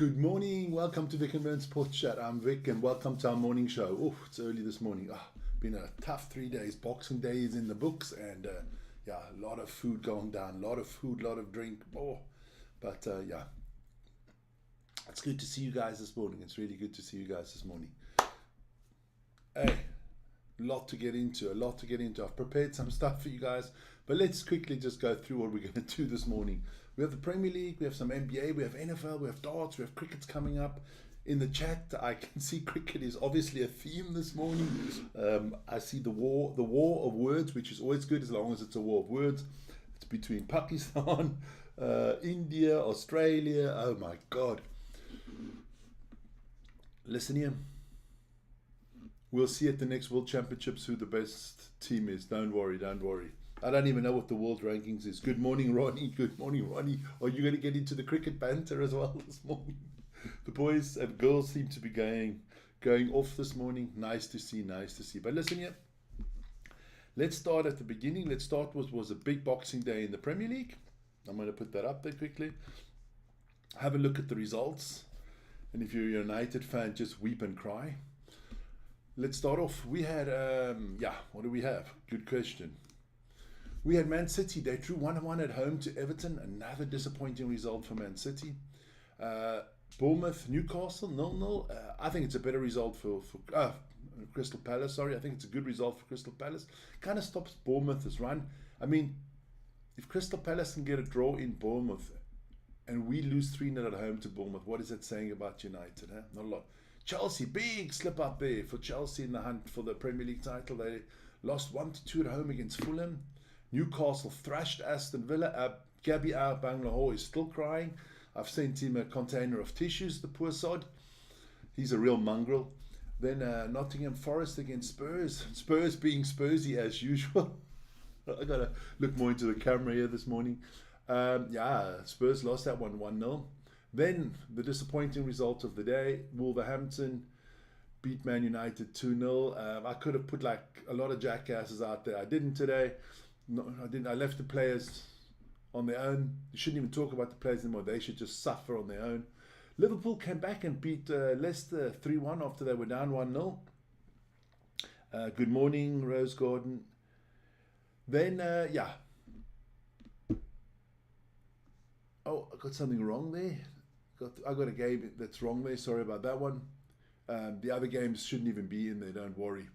Good morning. Welcome to Vik and Wern Sports Chat. I'm Vik and welcome to our morning show. Oh, it's early this morning. Been a tough 3 days. Boxing Day is in the books and a lot of food going down. A lot of food, a lot of drink. But it's good to see you guys this morning. It's really good to see you guys this morning. Hey, a lot to get into. I've prepared some stuff for you guys, but let's quickly just go through what we're going to do this morning. We have the Premier League, we have some NBA, we have NFL, we have darts, we have cricket's coming up. In the chat, I can see cricket is obviously a theme this morning. I see the war of words, which is always good as long as it's a war of words. It's between Pakistan, India, Australia. Oh my God. Listen here. We'll see at the next World Championships who the best team is. Don't worry. I don't even know what the world rankings is. Good morning, Ronnie. Are you going to get into the cricket banter as well this morning? The boys and girls seem to be going off this morning. Nice to see. But listen here. Let's start at the beginning. Let's start with was a big Boxing Day in the Premier League. I'm going to put that up there quickly. Have a look at the results. And if you're a United fan, just weep and cry. Let's start off. We had, what do we have? Good question. We had Man City. They drew 1-1 at home to Everton. Another disappointing result for Man City. Bournemouth, Newcastle, 0-0. I think it's a better result for Crystal Palace. Sorry, I think it's a good result for Crystal Palace. Kind of stops Bournemouth's run. I mean, if Crystal Palace can get a draw in Bournemouth and we lose 3-0 at home to Bournemouth, what is that saying about United? Huh? Not a lot. Chelsea, big slip up there for Chelsea in the hunt for the Premier League title. They lost 1-2 at home against Fulham. Newcastle thrashed Aston Villa. Gabby Bangladesh is still crying. I've sent him a container of tissues, the poor sod. He's a real mongrel. Then Nottingham Forest against Spurs. Spurs being Spursy as usual. I got to look more into the camera here this morning. Spurs lost that one 1-0. Then the disappointing result of the day, Wolverhampton beat Man United 2-0. I could have put like a lot of jackasses out there. I didn't today. No, I didn't. I left the players on their own. You shouldn't even talk about the players anymore. They should just suffer on their own. Liverpool came back and beat Leicester 3-1 after they were down 1-0. Good morning, Rose Gordon. Then, Oh, I got something wrong there. I got a game that's wrong there. Sorry about that one. The other games shouldn't even be in there. Don't worry.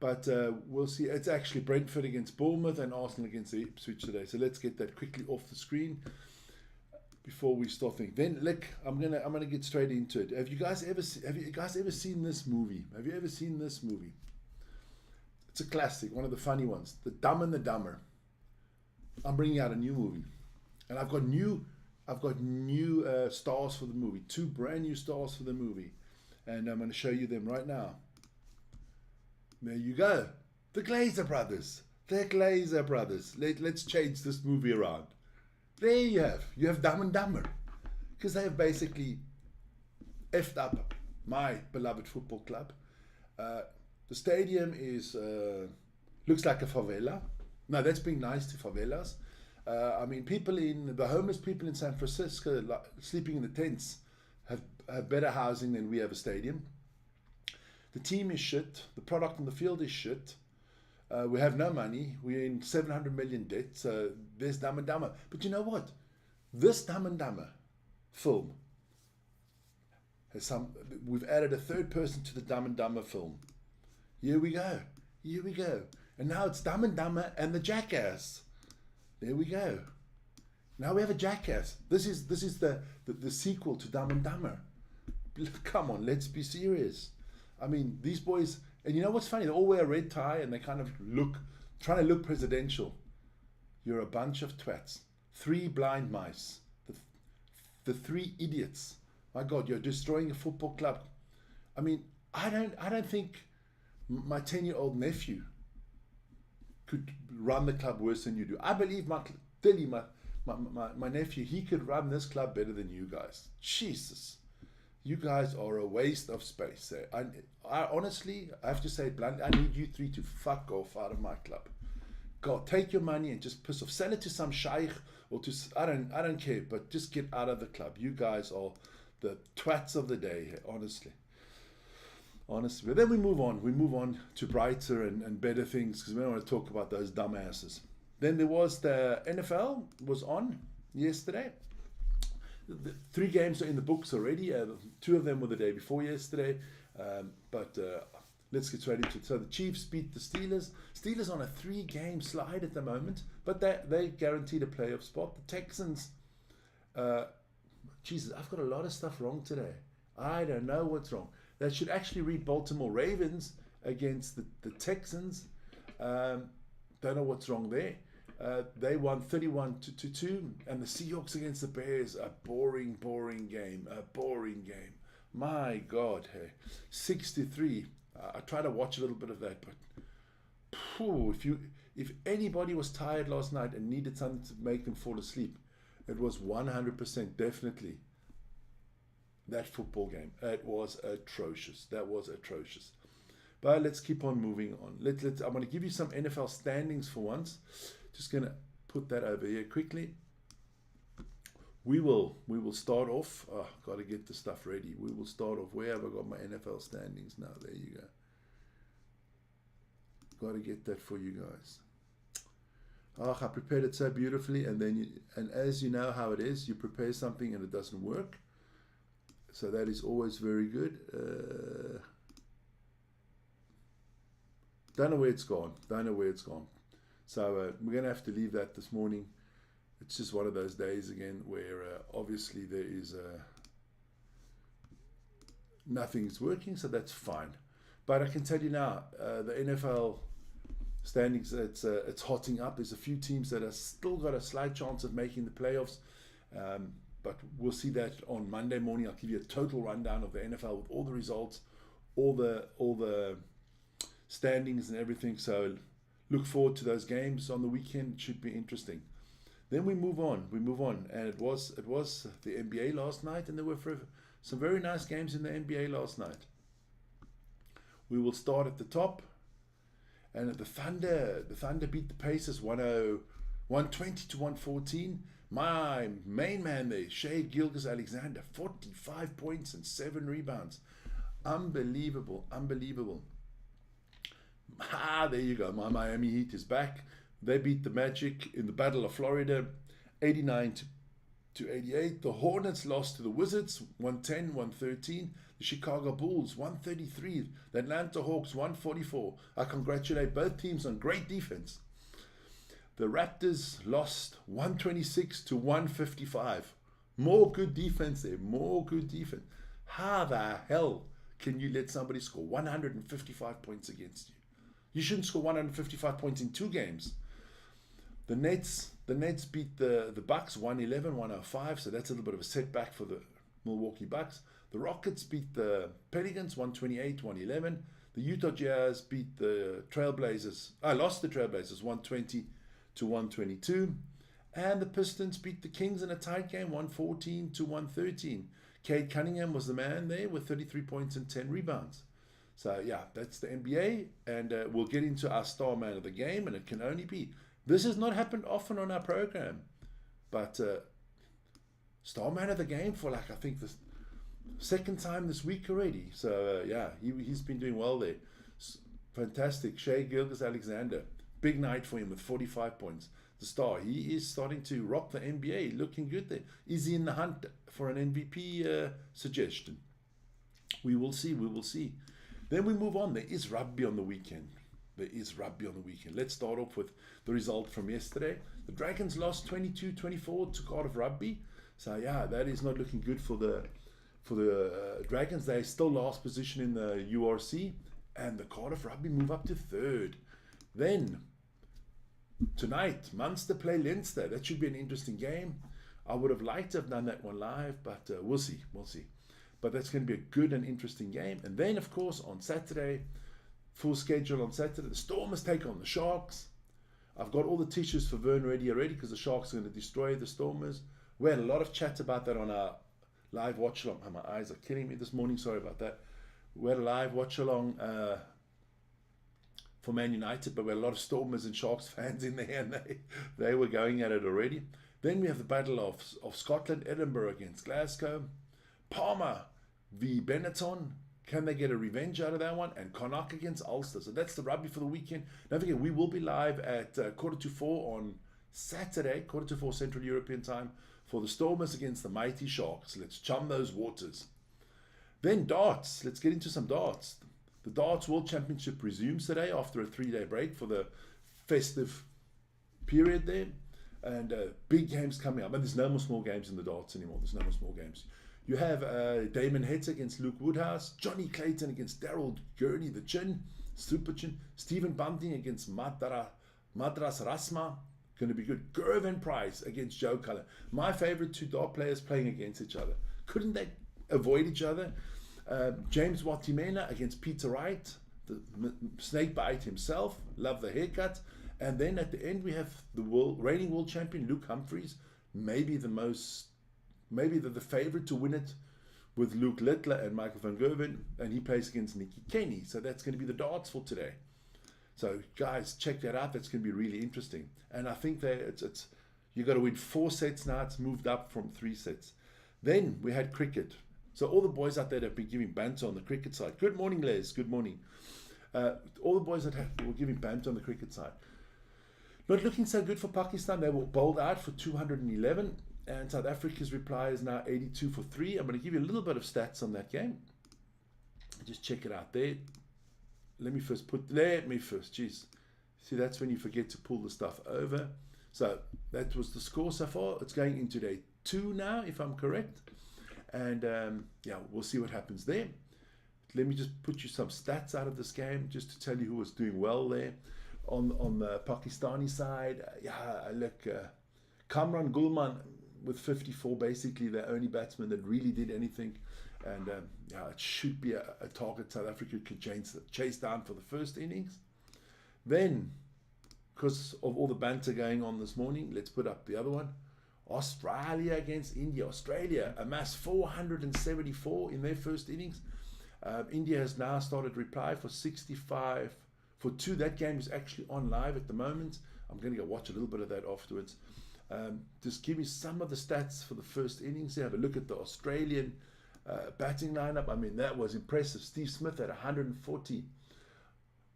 But we'll see. It's actually Brentford against Bournemouth and Arsenal against the Ipswich today. So let's get that quickly off the screen before we start thinking. Then, look, I'm gonna get straight into it. Have you guys ever seen this movie? Have you ever seen this movie? It's a classic, one of the funny ones. The Dumb and the Dumber. I'm bringing out a new movie, and I've got new stars for the movie. 2 brand new stars for the movie, and I'm going to show you them right now. There you go. The Glazer brothers. Let's change this movie around. There you have Dumb and Dumber, because they have basically effed up my beloved football club. The stadium is looks like a favela. No, that's being nice to favelas. I mean, the homeless people in San Francisco, sleeping in the tents, have better housing than we have a stadium. The team is shit. The product on the field is shit. We have no money. We're in 700 million debt. So there's Dumb and Dumber. But you know what? This Dumb and Dumber film has we've added a third person to the Dumb and Dumber film. Here we go. And now it's Dumb and Dumber and the Jackass. There we go. Now we have a Jackass. This is the sequel to Dumb and Dumber. Come on, let's be serious. I mean, these boys, and you know what's funny? They all wear a red tie and they kind of trying to look presidential. You're a bunch of twats. 3 blind mice. The 3 idiots. My God, you're destroying a football club. I mean, I don't think my 10-year-old nephew could run the club worse than you do. I believe my nephew, he could run this club better than you guys. Jesus. You guys are a waste of space. I honestly, I have to say bluntly, I need you 3 to fuck off out of my club. God, take your money and just piss off. Sell it to some sheikh or to, I don't care, but just get out of the club. You guys are the twats of the day, honestly. Honestly. But then we move on to brighter and better things, because we don't want to talk about those dumbasses. Then there was the NFL was on yesterday. The 3 games are in the books already. 2 of them were the day before yesterday. But let's get straight into it. So the Chiefs beat the Steelers. Steelers on a 3-game slide at the moment, but they guaranteed a playoff spot. The Texans, Jesus, I've got a lot of stuff wrong today. I don't know what's wrong. They should actually read Baltimore Ravens against the Texans. Don't know what's wrong there. They won 31-2, and the Seahawks against the Bears, a boring game. My God, hey, 6-3. I tried to watch a little bit of that, but if anybody was tired last night and needed something to make them fall asleep, it was 100% definitely that football game. It was atrocious. That was atrocious. But let's keep on moving on. I'm going to give you some NFL standings for once. Just going to put that over here quickly. We will start off. Oh, got to get the stuff ready. We will start off. Where have I got my NFL standings now? There you go. Got to get that for you guys. Oh, I prepared it so beautifully, and as you know how it is, you prepare something and it doesn't work. So that is always very good. Don't know where it's gone. So we're going to have to leave that this morning. It's just one of those days again where obviously there is nothing's working, so that's fine. But I can tell you now, the NFL standings, it's hotting up. There's a few teams that have still got a slight chance of making the playoffs. But we'll see that on Monday morning. I'll give you a total rundown of the NFL with all the results, all the standings and everything. So look forward to those games on the weekend. It should be interesting. Then we move on, and it was the NBA last night, and there were some very nice games in the NBA last night. We will start at the top, and the Thunder beat the Pacers 120-114. My main man there, Shai Gilgeous-Alexander, 45 points and 7 rebounds. Unbelievable. There you go. My Miami Heat is back. They beat the Magic in the Battle of Florida, 89-88. The Hornets lost to the Wizards, 110-113. The Chicago Bulls, 133. The Atlanta Hawks, 144. I congratulate both teams on great defense. The Raptors lost 126-155. More good defense there. How the hell can you let somebody score 155 points against you? You shouldn't score 155 points in 2 games. The Nets beat the Bucks 111-105, so that's a little bit of a setback for the Milwaukee Bucks. The Rockets beat the Pelicans 128-111. The Utah Jazz beat the Trailblazers. Lost the Trailblazers 120-122. And the Pistons beat the Kings in a tight game 114-113. Cade Cunningham was the man there with 33 points and 10 rebounds. So yeah, that's the NBA, and we'll get into our star man of the game, and it can only be. This has not happened often on our program, but star man of the game for I think the second time this week already. So yeah, he's been doing well there. Fantastic. Shai Gilgeous-Alexander, big night for him with 45 points. The star, he is starting to rock the NBA, looking good there. Is he in the hunt for an MVP suggestion? We will see. Then we move on. There is rugby on the weekend. Let's start off with the result from yesterday. The Dragons lost 22-24 to Cardiff Rugby. So yeah, that is not looking good for the Dragons. They still last position in the URC, and the Cardiff Rugby move up to 3rd. Then tonight, Munster play Leinster. That should be an interesting game. I would have liked to have done that one live, but we'll see. But that's going to be a good and interesting game. And then, of course, on Saturday, full schedule on Saturday, the Stormers take on the Sharks. I've got all the t-shirts for Wern ready already because the Sharks are going to destroy the Stormers. We had a lot of chat about that on our live watch-along. My eyes are killing me this morning. Sorry about that. We had a live watch-along for Man United, but we had a lot of Stormers and Sharks fans in there, and they were going at it already. Then we have the Battle of Scotland, Edinburgh against Glasgow. Palmer v Benetton. Can they get a revenge out of that one? And Connacht against Ulster. So that's the rugby for the weekend. Don't forget, we will be live at 3:45 on Saturday, 4:45 Central European time, for the Stormers against the Mighty Sharks. Let's chum those waters. Then darts. Let's get into some darts. The Darts World Championship resumes today after a 3-day break for the festive period there. And big games coming up. But there's no more small games in the darts anymore. There's no more small games. You have Damon Hetz against Luke Woodhouse, Johnny Clayton against Daryl Gurney, the Chin, Super Chin, Stephen Bunting against Madras Rasma, going to be good. Gervin Price against Joe Cullen. My favorite two dart players playing against each other. Couldn't they avoid each other? James Watimena against Peter Wright, the snake bite himself. Love the haircut. And then at the end we have the reigning world champion Luke Humphreys, maybe the favorite to win it, with Luke Littler and Michael van Gerwen, and he plays against Nicky Kenny. So that's going to be the darts for today. So guys, check that out. That's going to be really interesting. And I think that you got to win 4 sets now. It's moved up from 3 sets. Then we had cricket. So all the boys out there that have been giving banter on the cricket side. Good morning, Les. Good morning. All the boys that were giving banter on the cricket side. Not looking so good for Pakistan. They were bowled out for 211. And South Africa's reply is now 82 for 3. I'm going to give you a little bit of stats on that game. Just check it out there. Let me first. Jeez. See, that's when you forget to pull the stuff over. So that was the score so far. It's going into day 2 now, if I'm correct. And we'll see what happens there. Let me just put you some stats out of this game, just to tell you who was doing well there. On the Pakistani side, Kamran Gulman with 54, basically the only batsman that really did anything. And it should be a target South Africa could chase down for the first innings. Then, because of all the banter going on this morning, let's put up the other one. Australia against India. Australia amassed 474 in their first innings. India has now started reply for 65 for 2. That game is actually on live at the moment. I'm going to go watch a little bit of that afterwards. Just give me some of the stats for the first innings. Have a look at the Australian batting lineup. I mean, that was impressive. Steve Smith had 140.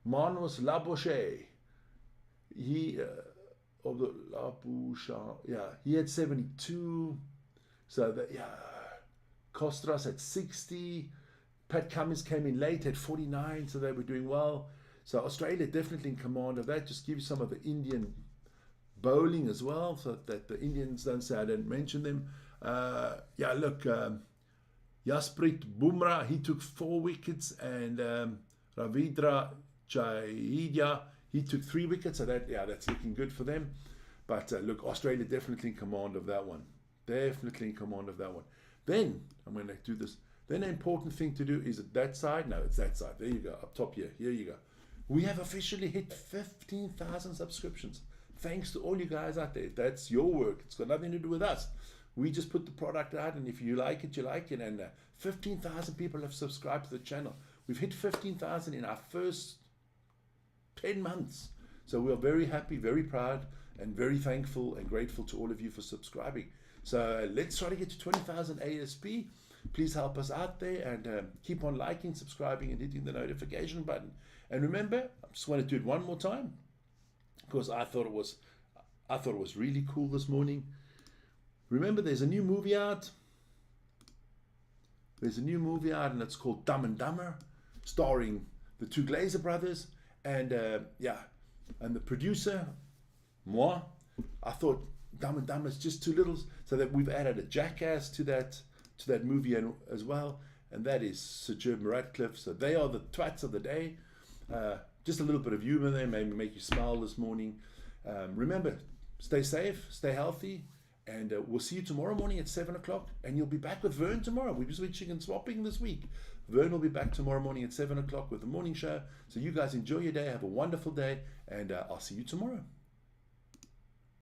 Manus Labuschagne, he had 72. So Kostras had 60. Pat Cummins came in late, had 49, so they were doing well. So Australia definitely in command of that. Just give you some of the Indian bowling as well, so that the Indians don't say I didn't mention them. Jasprit Bumrah, he took 4 wickets, and Ravindra Jadeja, he took 3 wickets. So that's looking good for them. But Australia definitely in command of that one. Definitely in command of that one. Then I'm going to do this. Then the important thing to do is at that side. No, it's that side. There you go. Up top here. Here you go. We have officially hit 15,000 subscriptions. Thanks to all you guys out there. That's your work. It's got nothing to do with us. We just put the product out, and if you like it, you like it. And 15,000 people have subscribed to the channel. We've hit 15,000 in our first 10 months. So we are very happy, very proud, and very thankful and grateful to all of you for subscribing. So let's try to get to 20,000 ASP. Please help us out there, and keep on liking, subscribing, and hitting the notification button. And remember, I just want to do it one more time, because I thought it was really cool this morning. Remember, there's a new movie out. And it's called Dumb and Dumber, starring the 2 Glazer brothers, and and the producer, moi. I thought Dumb and Dumber is just too little, so that we've added a jackass to that movie as well, and that is Sir Jim Ratcliffe. So they are the twats of the day. Just a little bit of humor there, maybe make you smile this morning. Remember, stay safe, stay healthy, and we'll see you tomorrow morning at 7 o'clock, and you'll be back with Wern tomorrow. We'll be switching and swapping this week. Wern will be back tomorrow morning at 7 o'clock with the morning show. So you guys enjoy your day, have a wonderful day, and I'll see you tomorrow.